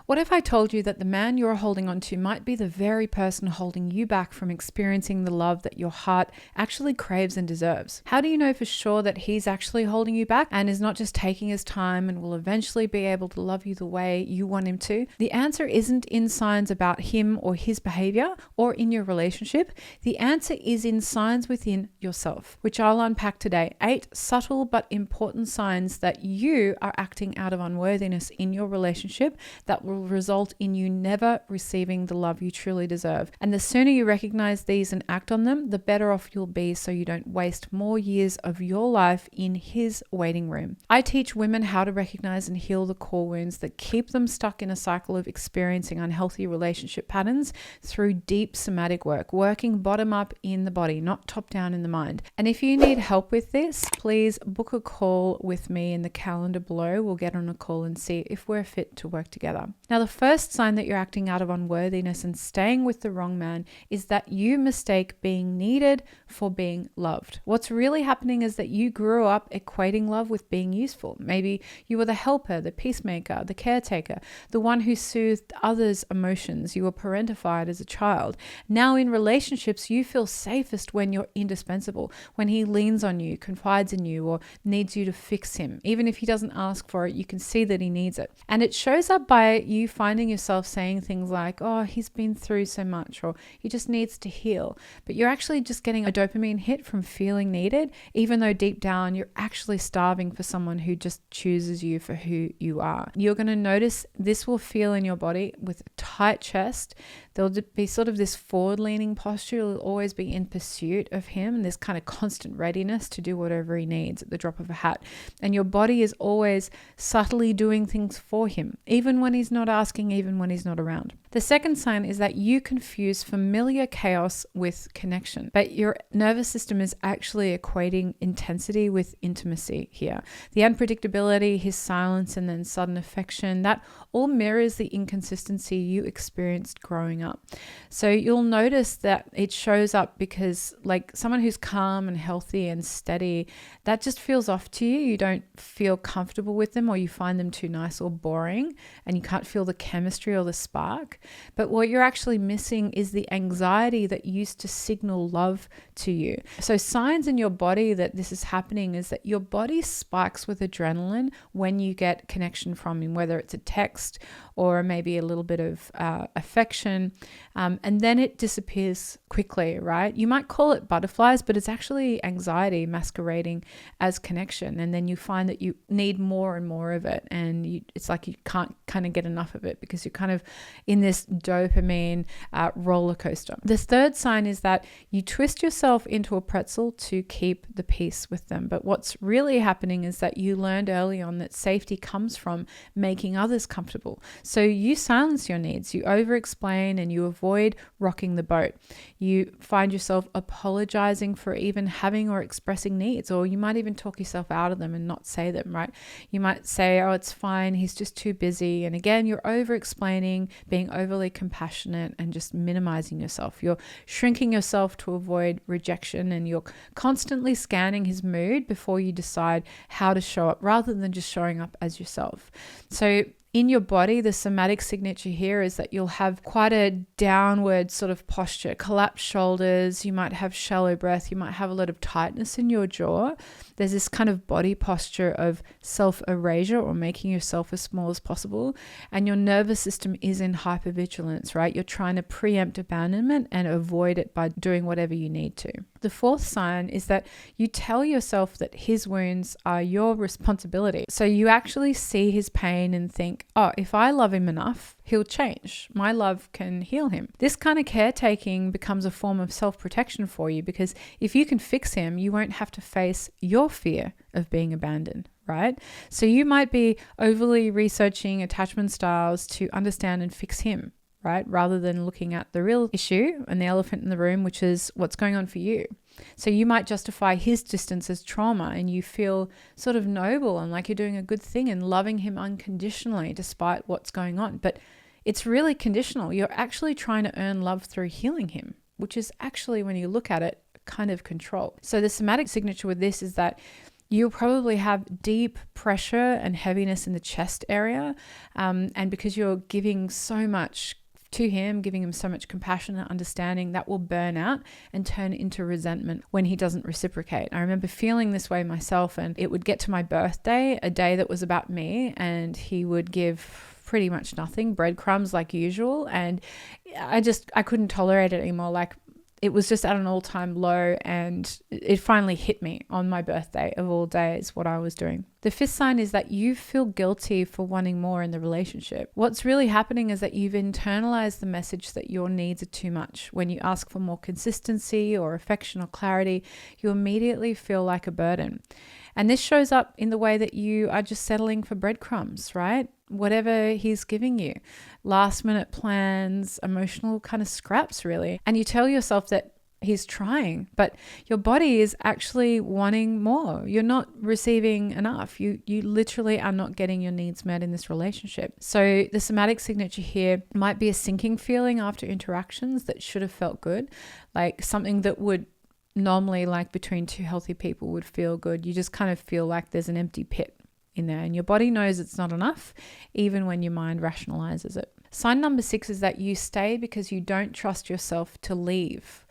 What if I told you that the man you're holding on to might be the very person holding you back from experiencing the love that your heart actually craves and deserves? How do you know for sure that he's actually holding you back and is not just taking his time and will eventually be able to love you the way you want him to? The answer isn't in signs about him or his behavior or in your relationship. The answer is in signs within yourself, which I'll unpack today. 8 subtle but important signs that you are acting out of unworthiness in your relationship that will result in you never receiving the love you truly deserve. And the sooner you recognize these and act on them, the better off you'll be, so you don't waste more years of your life in his waiting room. I teach women how to recognize and heal the core wounds that keep them stuck in a cycle of experiencing unhealthy relationship patterns through deep somatic work, working bottom up in the body, not top down in the mind. And if you need help with this, please book a call with me in the calendar below. We'll get on a call and see if we're fit to work together. Now, the first sign that you're acting out of unworthiness and staying with the wrong man is that you mistake being needed for being loved. What's really happening is that you grew up equating love with being useful. Maybe you were the helper, the peacemaker, the caretaker, the one who soothed others' emotions. You were parentified as a child. Now in relationships, you feel safest when you're indispensable, when he leans on you, confides in you, or needs you to fix him. Even if he doesn't ask for it, you can see that he needs it. And it shows up by you finding yourself saying things like, oh, he's been through so much, or he just needs to heal. But you're actually just getting a dopamine hit from feeling needed, even though deep down you're actually starving for someone who just chooses you for who you are. You're going to notice this will feel in your body with a tight chest. There'll be sort of this forward-leaning posture. You'll always be in pursuit of him, and this kind of constant readiness to do whatever he needs at the drop of a hat. And your body is always subtly doing things for him, even when he's not asking, even when he's not around. The second sign is that you confuse familiar chaos with connection, but your nervous system is actually equating intensity with intimacy here. The unpredictability, his silence, and then sudden affection, that all mirrors the inconsistency you experienced growing up. So you'll notice that it shows up because, like, someone who's calm and healthy and steady, that just feels off to you. You don't feel comfortable with them, or you find them too nice or boring, and you can't feel the chemistry or the spark. But what you're actually missing is the anxiety that used to signal love to you. So signs in your body that this is happening is that your body spikes with adrenaline when you get connection from him, whether it's a text or maybe a little bit of affection, and then it disappears quickly, right? You might call it butterflies, but it's actually anxiety masquerading as connection. And then you find that you need more and more of it, and it's like you can't kind of get enough of it because you're kind of in this dopamine roller coaster. The third sign is that you twist yourself into a pretzel to keep the peace with them. But what's really happening is that you learned early on that safety comes from making others comfortable. So you silence your needs, you over-explain, and you avoid rocking the boat. You find yourself apologizing for even having or expressing needs, or you might even talk yourself out of them and not say them, right? You might say, oh, it's fine, he's just too busy. And again, you're over-explaining, being overly compassionate, and just minimizing yourself. You're shrinking yourself to avoid rejection, and you're constantly scanning his mood before you decide how to show up, rather than just showing up as yourself. So in your body, the somatic signature here is that you'll have quite a downward sort of posture, collapsed shoulders. You might have shallow breath. You might have a lot of tightness in your jaw. There's this kind of body posture of self-erasure, or making yourself as small as possible. And your nervous system is in hypervigilance, right? You're trying to preempt abandonment and avoid it by doing whatever you need to. The fourth sign is that you tell yourself that his wounds are your responsibility. So you actually see his pain and think, oh, if I love him enough, he'll change. My love can heal him. This kind of caretaking becomes a form of self-protection for you, because if you can fix him, you won't have to face your fear of being abandoned, right? So you might be overly researching attachment styles to understand and fix him, right? Rather than looking at the real issue and the elephant in the room, which is what's going on for you. So you might justify his distance as trauma, and you feel sort of noble and like you're doing a good thing and loving him unconditionally despite what's going on. But it's really conditional. You're actually trying to earn love through healing him, which is actually, when you look at it, kind of control. So the somatic signature with this is that You'll probably have deep pressure and heaviness in the chest area. And because you're giving so much to him, giving him so much compassion and understanding, that will burn out and turn into resentment when he doesn't reciprocate. I remember feeling this way myself, and it would get to my birthday, a day that was about me, and he would give pretty much nothing, breadcrumbs like usual. And I couldn't tolerate it anymore. Like, it was just at an all-time low, and it finally hit me on my birthday of all days what I was doing. The fifth sign is that you feel guilty for wanting more in the relationship. What's really happening is that you've internalized the message that your needs are too much. When you ask for more consistency or affection or clarity, you immediately feel like a burden. And this shows up in the way that you are just settling for breadcrumbs, right? Whatever he's giving you, last minute plans, emotional kind of scraps, really. And you tell yourself that he's trying, but your body is actually wanting more. You're not receiving enough. You literally are not getting your needs met in this relationship. So the somatic signature here might be a sinking feeling after interactions that should have felt good, like something that would normally, like between two healthy people, would feel good. You just kind of feel like there's an empty pit in there, and your body knows it's not enough, even when your mind rationalizes it. Sign number 6 is that you stay because you don't trust yourself to leave.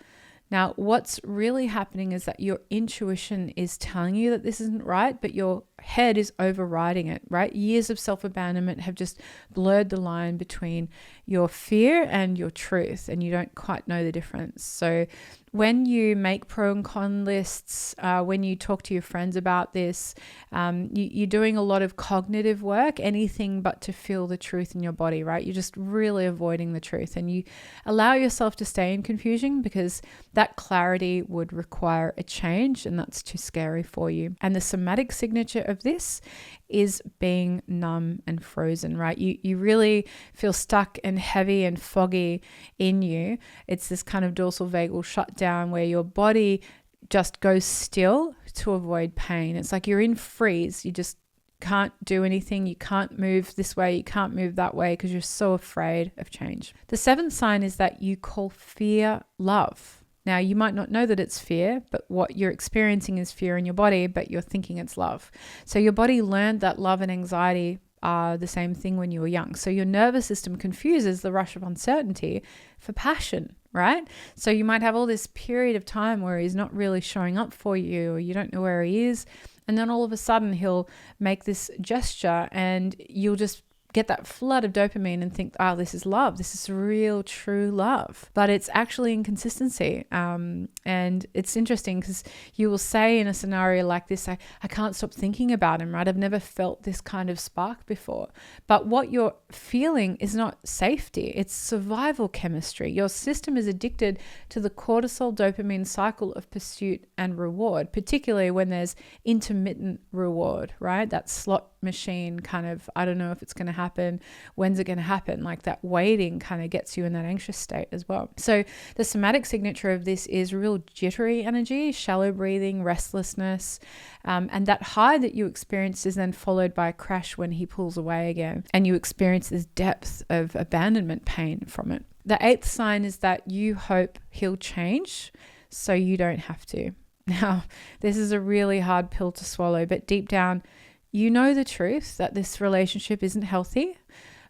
Now, what's really happening is that your intuition is telling you that this isn't right, but your head is overriding it, right? Years of self-abandonment have just blurred the line between your fear and your truth, and you don't quite know the difference. So when you make pro and con lists, when you talk to your friends about this, you're doing a lot of cognitive work, anything but to feel the truth in your body, right? You're just really avoiding the truth, and you allow yourself to stay in confusion because that clarity would require a change, and that's too scary for you. And the somatic signature of this is being numb and frozen, right? You really feel stuck and heavy and foggy in you. It's this kind of dorsal vagal shutdown where your body just goes still to avoid pain. It's like you're in freeze. You just can't do anything. You can't move this way. You can't move that way because you're so afraid of change. The 7th sign is that you call fear love. Now, you might not know that it's fear, but what you're experiencing is fear in your body, but you're thinking it's love. So your body learned that love and anxiety are the same thing when you were young. So your nervous system confuses the rush of uncertainty for passion, right? So you might have all this period of time where he's not really showing up for you, or you don't know where he is. And then all of a sudden he'll make this gesture and you'll just get that flood of dopamine and think, oh, this is love. This is real, true love. But it's actually inconsistency. And it's interesting because you will say in a scenario like this, I can't stop thinking about him, right? I've never felt this kind of spark before. But what you're feeling is not safety. It's survival chemistry. Your system is addicted to the cortisol dopamine cycle of pursuit and reward, particularly when there's intermittent reward, right? That slot machine kind of, I don't know if it's going to happen, when's it going to happen, like that waiting kind of gets you in that anxious state as well. So the somatic signature of this is real jittery energy, shallow breathing, restlessness, and that high that you experience is then followed by a crash when he pulls away again, and you experience this depth of abandonment pain from it. The 8th sign is that you hope he'll change so you don't have to. Now, this is a really hard pill to swallow, but deep down, you know the truth that this relationship isn't healthy,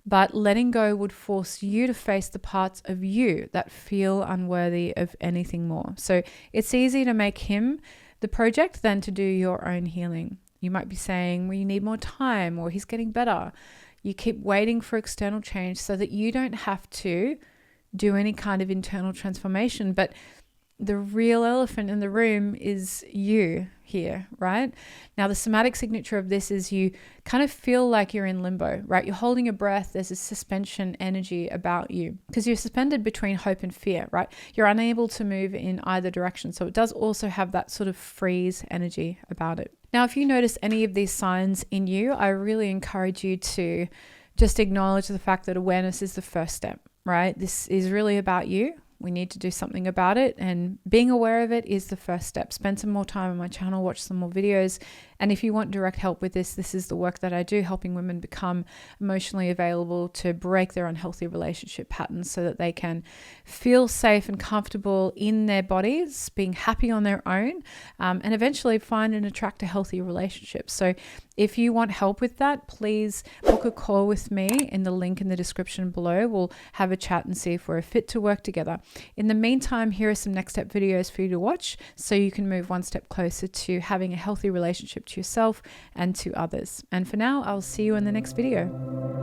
but letting go would force you to face the parts of you that feel unworthy of anything more. So it's easier to make him the project than to do your own healing. You might be saying, well, you need more time, or he's getting better. You keep waiting for external change so that you don't have to do any kind of internal transformation. But the real elephant in the room is you here, right? Now, the somatic signature of this is you kind of feel like you're in limbo, right? You're holding your breath. There's a suspension energy about you because you're suspended between hope and fear, right? You're unable to move in either direction. So it does also have that sort of freeze energy about it. Now, if you notice any of these signs in you, I really encourage you to just acknowledge the fact that awareness is the first step, right? This is really about you. we need to do something about it. And being aware of it is the first step. Spend some more time on my channel, watch some more videos. And if you want direct help with this is the work that I do, helping women become emotionally available to break their unhealthy relationship patterns so that they can feel safe and comfortable in their bodies, being happy on their own, and eventually find and attract a healthy relationship. So if you want help with that, please book a call with me in the link in the description below. We'll have a chat and see if we're fit to work together. In the meantime, here are some next step videos for you to watch so you can move one step closer to having a healthy relationship to yourself and to others. And for now, I'll see you in the next video.